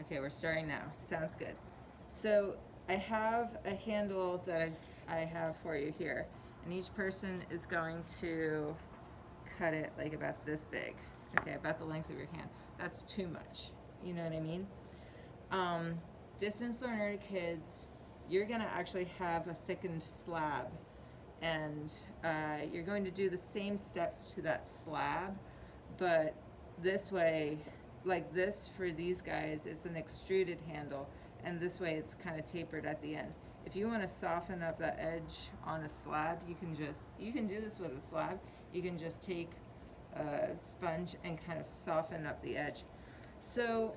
Okay, we're starting now. Sounds good. So I have a handle that I have for you here, and each person is going to cut it like about this big. Okay, about the length of your hand. That's too much. You know what I mean? Um, Distance learner kids, you're going to actually have a thickened slab, and you're going to do the same steps to that slab, but this way, like this for these guys, it's an extruded handle, and this way it's kind of tapered at the end. If you want to soften up the edge on a slab, you can do this with a slab. You can just take a sponge and kind of soften up the edge. So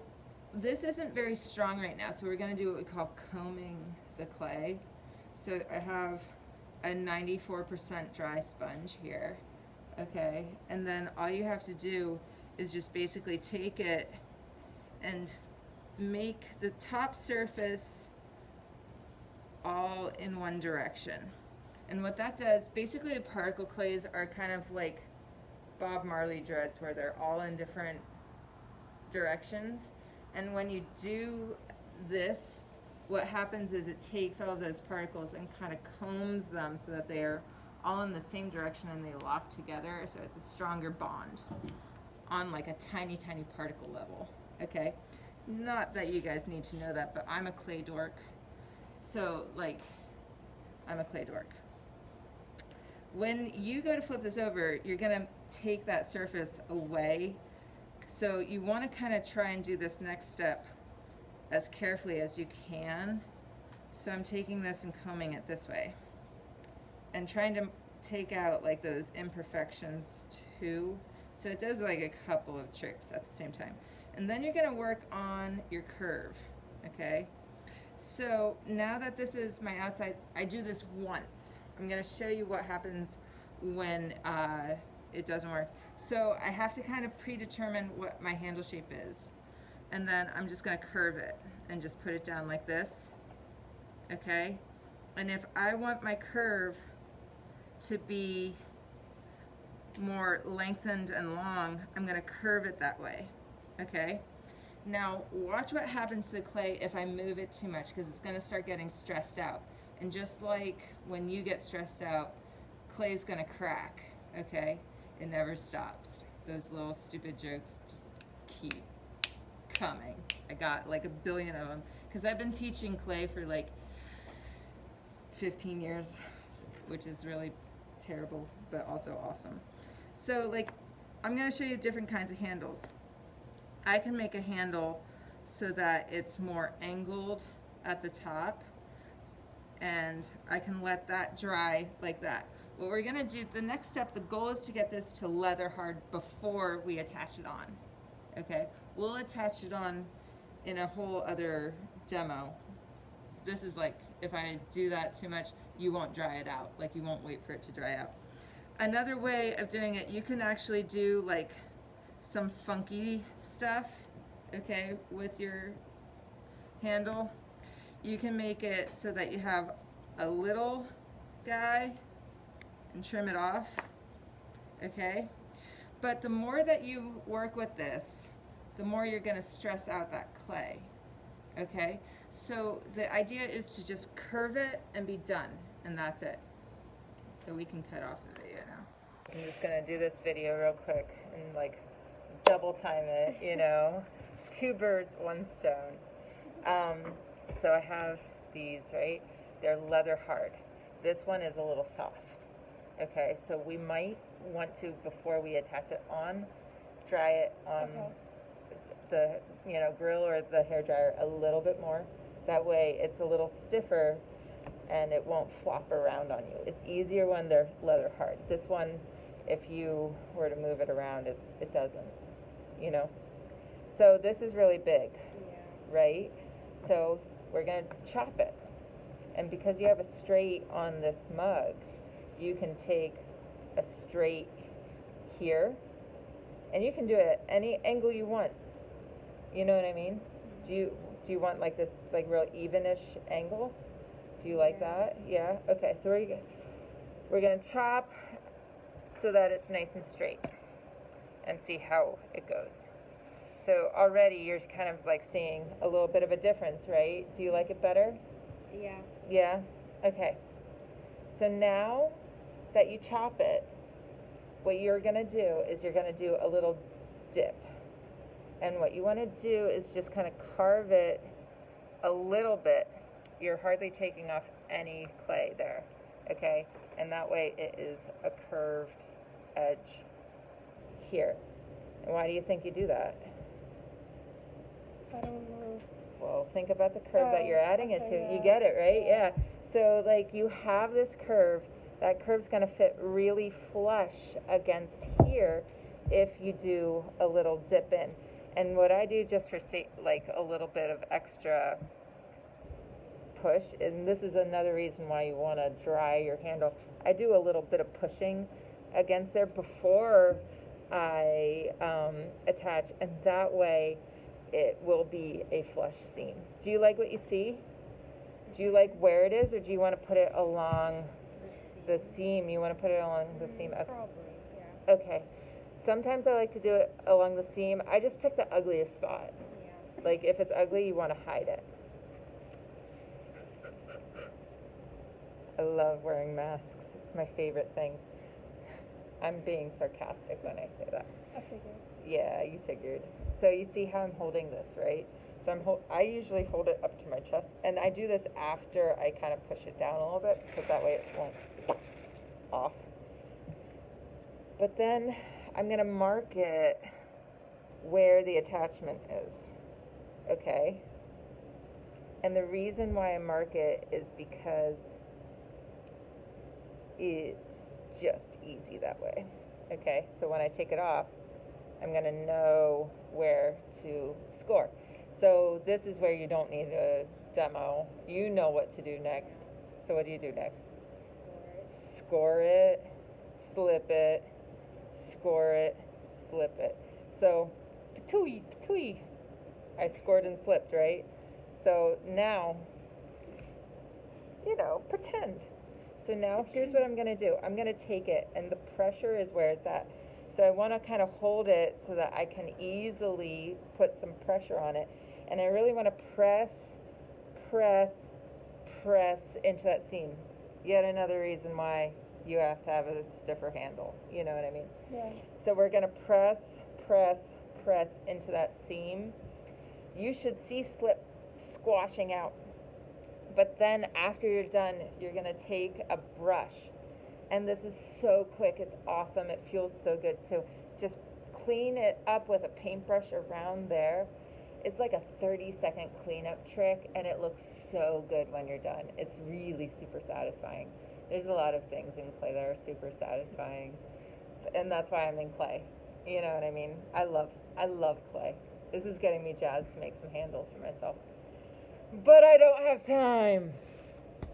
this isn't very strong right now, so we're going to do what we call combing the clay. So I have a 94% dry sponge here, okay? And then all you have to do is just basically take it and make the top surface all in one direction. And what that does, basically the particle clays are kind of like Bob Marley dreads, where they're all in different directions. And when you do this, what happens is it takes all of those particles and kind of combs them so that they are all in the same direction and they lock together, so it's a stronger bond on like a tiny, tiny particle level, okay? Not that you guys need to know that, but I'm a clay dork. So, like, I'm a clay dork. When you go to flip this over, you're gonna take that surface away. So you wanna kinda try and do this next step as carefully as you can. So I'm taking this and combing it this way and trying to take out like those imperfections too. So it does like a couple of tricks at the same time. And then you're gonna work on your curve, okay? So now that this is my outside, I do this once. I'm gonna show you what happens when it doesn't work. So I have to kind of predetermine what my handle shape is. And then I'm just gonna curve it and just put it down like this, okay? And if I want my curve to be more lengthened and long, I'm gonna curve it that way, okay? Now watch what happens to the clay if I move it too much, because it's gonna start getting stressed out. And just like when you get stressed out, clay's gonna crack, okay? It never stops. Those little stupid jokes just keep coming. I got like a billion of them, because I've been teaching clay for like 15 years, which is really terrible, but also awesome. So like, I'm gonna show you different kinds of handles. I can make a handle so that it's more angled at the top, and I can let that dry like that. What we're gonna do, the next step, the goal is to get this to leather hard before we attach it on, okay? We'll attach it on in a whole other demo. This is like, if I do that too much, you won't dry it out, like you won't wait for it to dry out. Another way of doing it, you can actually do like some funky stuff, okay, with your handle. You can make it so that you have a little guy and trim it off, okay? But the more that you work with this, the more you're gonna stress out that clay, okay? So the idea is to just curve it and be done, and that's it. So we can cut off the video now. I'm just gonna do this video real quick and like double time it, you know? Two birds, one stone. So I have these, right? They're leather hard. This one is a little soft. Okay, so we might want to, before we attach it on, dry it on the grill or the hair dryer a little bit more. That way it's a little stiffer and it won't flop around on you. It's easier when they're leather hard. This one, if you were to move it around, it doesn't, you know? So this is really big, right? So we're gonna chop it. And because you have a straight on this mug, you can take a straight here, and you can do it any angle you want. You know what I mean? Do you want like this like real evenish angle? Do you like that? Yeah? Okay, so we're gonna chop so that it's nice and straight and see how it goes. So already you're kind of like seeing a little bit of a difference, right? Do you like it better? Yeah. Yeah? Okay. So now that you chop it, what you're going to do is you're going to do a little dip. And what you want to do is just kind of carve it a little bit. You're hardly taking off any clay there, okay? And that way it is a curved edge here. And why do you think you do that? I don't know. Well, think about the curve that you're adding it to. Yeah. You get it, right? Yeah. So, like, you have this curve. That curve's going to fit really flush against here if you do a little dip in. And what I do just for, like, a little bit of extra push, and this is another reason why you want to dry your handle, I do a little bit of pushing against there before I attach, and that way it will be a flush seam. Do you like what you see? Do you like where it is, or do you want to put it along the seam? You want to put it along the seam? Okay. Probably, yeah. Okay. Sometimes I like to do it along the seam. I just pick the ugliest spot. Yeah. Like if it's ugly, you want to hide it. I love wearing masks. It's my favorite thing. I'm being sarcastic when I say that. I figured. Yeah, you figured. So you see how I'm holding this, right? So I usually hold it up to my chest, and I do this after I kind of push it down a little bit, because that way it won't off. But then I'm going to mark it where the attachment is, okay? And the reason why I mark it is because it's just easy that way, okay? So when I take it off, I'm going to know where to score. So this is where you don't need a demo. You know what to do next. So what do you do next? Score it, slip it, score it, slip it. So, patooey, patooey. I scored and slipped, right? So now, pretend. So now here's what I'm going to do. I'm going to take it, and the pressure is where it's at. So I want to kind of hold it so that I can easily put some pressure on it. And I really want to press into that seam. Yet another reason why you have to have a stiffer handle. You know what I mean? Yeah. So we're going to press into that seam. You should see slip squashing out. But then after you're done, you're going to take a brush. And this is so quick. It's awesome. It feels so good too. Just clean it up with a paintbrush around there. It's like a 30-second cleanup trick, and it looks so good when you're done. It's really super satisfying. There's a lot of things in clay that are super satisfying, and that's why I'm in clay. You know what I mean? I love clay. This is getting me jazzed to make some handles for myself. But I don't have time.